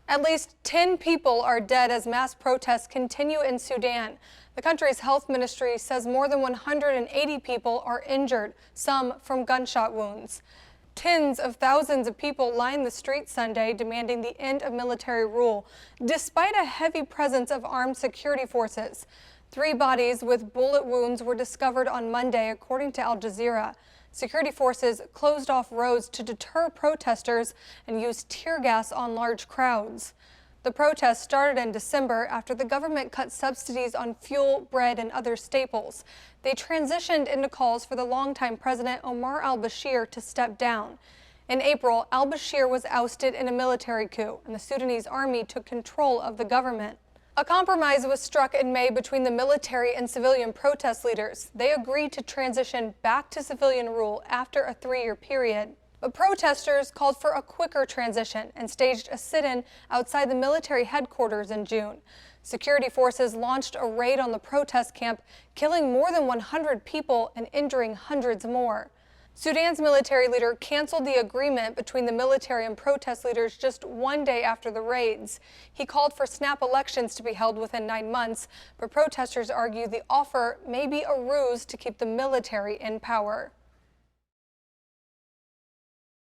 At least 10 people are dead as mass protests continue in Sudan. The country's health ministry says more than 180 people are injured, some from gunshot wounds. Tens of thousands of people lined the streets Sunday demanding the end of military rule, despite a heavy presence of armed security forces. 3 bodies with bullet wounds were discovered on Monday, according to Al Jazeera. Security forces closed off roads to deter protesters and used tear gas on large crowds. The protests started in December after the government cut subsidies on fuel, bread, and other staples. They transitioned into calls for the longtime president Omar al-Bashir to step down. In April, al-Bashir was ousted in a military coup, and the Sudanese army took control of the government. A compromise was struck in May between the military and civilian protest leaders. They agreed to transition back to civilian rule after a 3-year period. But protesters called for a quicker transition and staged a sit-in outside the military headquarters in June. Security forces launched a raid on the protest camp, killing more than 100 people and injuring hundreds more. Sudan's military leader canceled the agreement between the military and protest leaders just 1 day after the raids. He called for snap elections to be held within 9 months, but protesters argue the offer may be a ruse to keep the military in power.